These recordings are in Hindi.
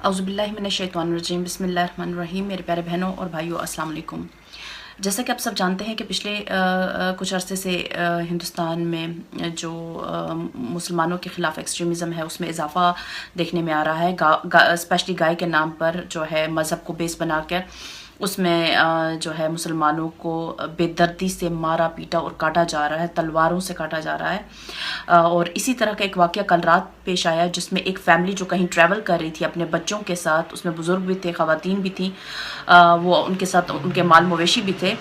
औज़ुबिल्लाहिमिनश्शैतानिर्रजीम बिस्मिल्लाहिर्रहमानिर्रहीम। मेरे प्यारे बहनों और भाइयों, अस्सलाम वालेकुम। जैसा कि आप सब जानते हैं कि पिछले कुछ अरसे से हिंदुस्तान में जो मुसलमानों के ख़िलाफ़ एक्सट्रीमिज़म है उसमें इजाफ़ा देखने में आ रहा है। स्पेशली गाय के नाम पर जो है मज़हब को बेस बनाकर उसमें जो है मुसलमानों को बेदर्दी से मारा पीटा और काटा जा रहा है, तलवारों से काटा जा रहा है। और इसी तरह का एक वाक़या कल रात पेश आया जिसमें एक फ़ैमिली जो कहीं ट्रैवल कर रही थी अपने बच्चों के साथ, उसमें बुज़ुर्ग भी थे, ख़वातीन भी थी, वो उनके साथ उनके माल मवेशी भी थे।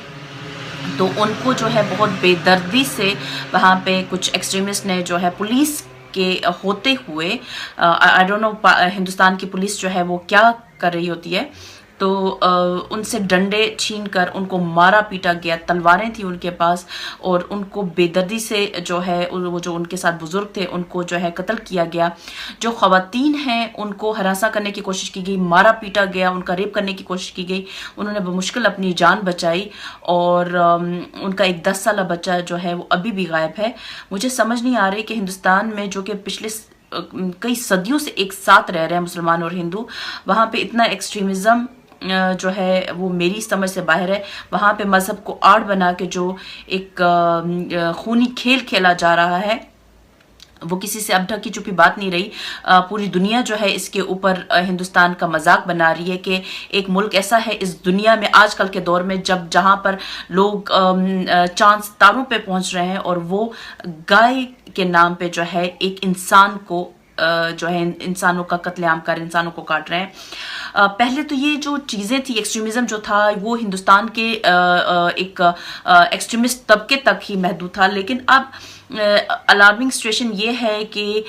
तो उनको जो है बहुत बेदर्दी से वहाँ पे कुछ एक्सट्रीमिस्ट ने जो है पुलिस के होते हुए, आई डोंट नो हिंदुस्तान की पुलिस जो है वो क्या कर रही होती है, तो उनसे डंडे छीन कर उनको मारा पीटा गया। तलवारें थी उनके पास और उनको बेदर्दी से जो है वो जो उनके साथ बुजुर्ग थे उनको जो है कत्ल किया गया। जो ख़वातीन हैं उनको हरासा करने की कोशिश की गई, मारा पीटा गया, उनका रेप करने की कोशिश की गई। उन्होंने बमुश्किल अपनी जान बचाई और उनका एक 10 साला बच्चा जो है वो अभी भी गायब है। मुझे समझ नहीं आ रही कि हिंदुस्तान में जो कि पिछले कई सदियों से एक साथ रह रहे हैं मुसलमान और हिंदू, वहाँ पे इतना एक्सट्रीमिज़म जो है वो मेरी समझ से बाहर है। वहाँ पे मज़हब को आड़ बना के जो एक खूनी खेल खेला जा रहा है वो किसी से अब ढकी छुपी बात नहीं रही। पूरी दुनिया जो है इसके ऊपर हिंदुस्तान का मजाक बना रही है कि एक मुल्क ऐसा है इस दुनिया में आजकल के दौर में जहाँ पर लोग चांद सितारों पे पहुंच रहे हैं और वो गाय के नाम पे जो है एक इंसान को जो है इंसानों का कत्लेआम कर इंसानों को काट रहे हैं। पहले तो ये जो चीज़ें थी, एक्सट्रीमिज़म जो था वो हिंदुस्तान के एक एक्सट्रीमिस्ट तबके तक ही महदूद था, लेकिन अब अलार्मिंग सिचुएशन ये है कि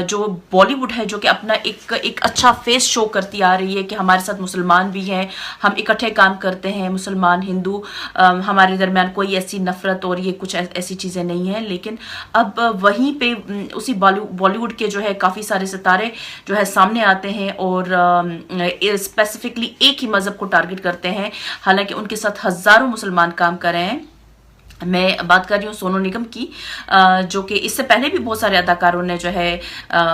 जो बॉलीवुड है जो कि अपना एक अच्छा फेस शो करती आ रही है कि हमारे साथ मुसलमान भी हैं, हम इकट्ठे काम करते हैं, मुसलमान हिंदू, हमारे दरमियान कोई ऐसी नफरत और ये कुछ ऐसी चीज़ें नहीं हैं। लेकिन अब वहीं पे उसी बॉलीवुड के जो है काफ़ी सारे सितारे जो है सामने आते हैं और स्पेसिफिकली एक ही मज़हब को टारगेट करते हैं, हालांकि उनके साथ हज़ारों मुसलमान काम कर रहे हैं। मैं बात कर रही हूँ सोनू निगम की, जो कि इससे पहले भी बहुत सारे अदाकारों ने जो है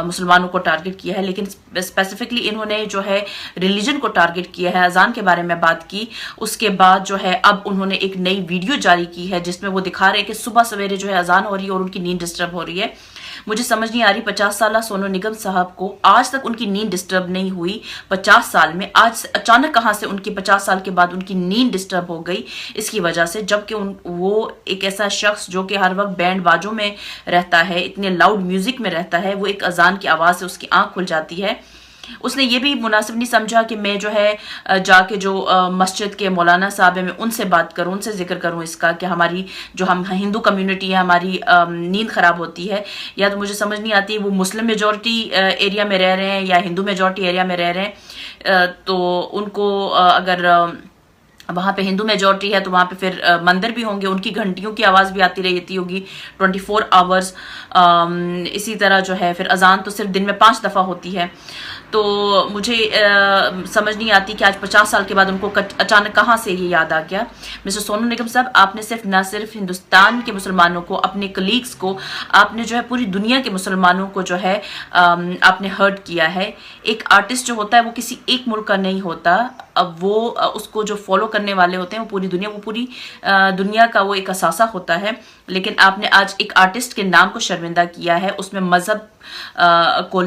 मुसलमानों को टारगेट किया है, लेकिन स्पेसिफिकली इन्होंने जो है रिलीजन को टारगेट किया है। अजान के बारे में बात की, उसके बाद जो है अब उन्होंने एक नई वीडियो जारी की है जिसमें वो दिखा रहे हैं कि सुबह सवेरे जो है अजान हो रही है और उनकी नींद डिस्टर्ब हो रही है। मुझे समझ नहीं आ रही 50 साल सोनू निगम साहब को आज तक उनकी नींद डिस्टर्ब नहीं हुई 50 साल में, आज अचानक कहां से उनकी 50 साल के बाद उनकी नींद डिस्टर्ब हो गई इसकी वजह से, जबकि वो एक ऐसा शख्स जो कि हर वक्त बैंड बाजों में रहता है, इतने लाउड म्यूजिक में रहता है, वो एक अजान की आवाज़ से उसकी आंख खुल जाती है। उसने ये भी मुनासिब नहीं समझा कि मैं जो है जाके जो मस्जिद के मौलाना साहब है मैं उनसे बात करूं, उनसे जिक्र करूं इसका कि हमारी जो हम हिंदू कम्युनिटी है हमारी नींद खराब होती है। या तो मुझे समझ नहीं आती वो मुस्लिम मेजॉरिटी एरिया में रह रहे हैं या हिंदू मेजॉरिटी एरिया में रह रहे हैं, तो उनको अगर वहाँ पे हिंदू मेजॉरिटी है तो वहाँ पे फिर मंदिर भी होंगे, उनकी घंटियों की आवाज़ भी आती रहती होगी 24 आवर्स। इसी तरह जो है फिर अजान तो सिर्फ दिन में 5 दफ़ा होती है। तो मुझे समझ नहीं आती कि आज 50 साल के बाद उनको अचानक कहाँ से ये याद आ गया। मिस्टर सोनू निगम साहब, आपने ना सिर्फ हिंदुस्तान के मुसलमानों को, अपने कलीग्स को, आपने जो है पूरी दुनिया के मुसलमानों को जो है आपने हर्ट किया है। एक आर्टिस्ट जो होता है वो किसी एक मुल्क का नहीं होता, अब वो उसको जो फॉलो करने वाले होते हैं वो पूरी दुनिया का वो एक असासा होता है। लेकिन आपने आज एक आर्टिस्ट के नाम को शर्मिंदा किया है, उसमें मज़हब को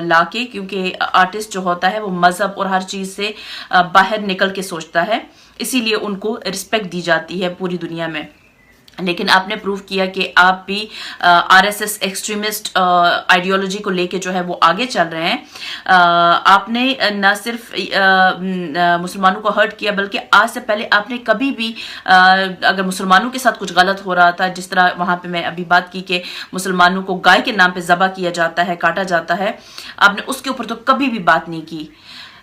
लाके, क्योंकि आर्टिस्ट जो होता है वो मज़हब और हर चीज़ से बाहर निकल के सोचता है, इसीलिए उनको रिस्पेक्ट दी जाती है पूरी दुनिया में। लेकिन आपने प्रूव किया कि आप भी आरएसएस एक्सट्रीमिस्ट आइडियोलॉजी को लेके जो है वो आगे चल रहे हैं। आपने ना सिर्फ मुसलमानों को हर्ट किया बल्कि आज से पहले आपने कभी भी अगर मुसलमानों के साथ कुछ गलत हो रहा था, जिस तरह वहाँ पे मैं अभी बात की कि मुसलमानों को गाय के नाम पे ज़बह किया जाता है, काटा जाता है, आपने उसके ऊपर तो कभी भी बात नहीं की।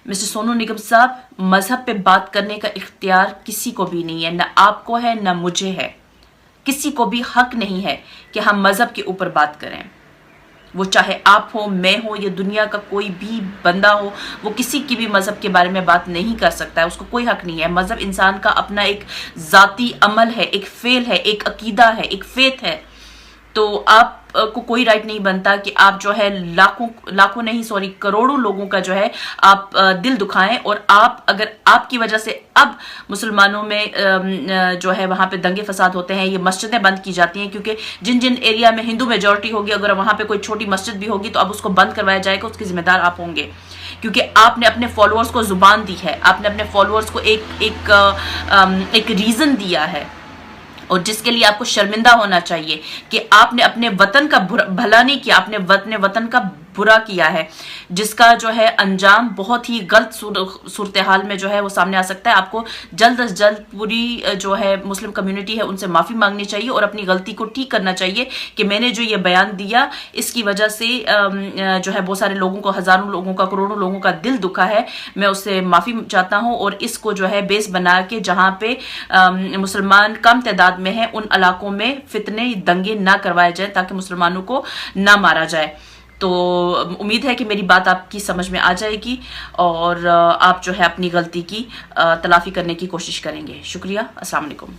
मिस्टर सोनू निगम साहब, मज़हब पे बात करने का इख्तियार किसी को भी नहीं है, ना आपको है ना मुझे है, किसी को भी हक नहीं है कि हम मज़हब के ऊपर बात करें। वो चाहे आप हो, मैं हो, या दुनिया का कोई भी बंदा हो, वो किसी की भी मज़हब के बारे में बात नहीं कर सकता है, उसको कोई हक नहीं है। मज़हब इंसान का अपना एक ज़ाती अमल है, एक फेल है, एक अकीदा है, एक फेथ है। तो आप को कोई राइट नहीं बनता कि आप जो है लाखों नहीं, सॉरी, करोड़ों लोगों का जो है आप दिल दुखाएं। और आप, अगर आपकी वजह से अब मुसलमानों में जो है वहां पे दंगे फसाद होते हैं, ये मस्जिदें बंद की जाती हैं, क्योंकि जिन जिन एरिया में हिंदू मेजॉरिटी होगी, अगर वहां पे कोई छोटी मस्जिद भी होगी तो अब उसको बंद करवाया जाएगा, उसके जिम्मेदार आप होंगे, क्योंकि आपने अपने फॉलोअर्स को जुबान दी है, आपने अपने फॉलोअर्स को एक रीजन दिया है, और जिसके लिए आपको शर्मिंदा होना चाहिए कि आपने अपने वतन का भला नहीं किया, आपने अपने वतन का बुरा किया है, जिसका जो है अंजाम बहुत ही गलत सूरत हाल में जो है वो सामने आ सकता है। आपको जल्द से जल्द पूरी जो है मुस्लिम कम्युनिटी है उनसे माफ़ी मांगनी चाहिए और अपनी गलती को ठीक करना चाहिए कि मैंने जो ये बयान दिया इसकी वजह से जो है बहुत सारे लोगों को, हज़ारों लोगों का, करोड़ों लोगों का दिल दुखा है, मैं उससे माफ़ी चाहता हूँ। और इसको जो है बेस बना के जहाँ पे मुसलमान कम तादाद में है उन इलाकों में फितने, दंगे ना करवाए जाए ताकि मुसलमानों को ना मारा जाए। तो उम्मीद है कि मेरी बात आपकी समझ में आ जाएगी और आप जो है अपनी गलती की तलाफी करने की कोशिश करेंगे। शुक्रिया। अस्सलाम वालेकुम।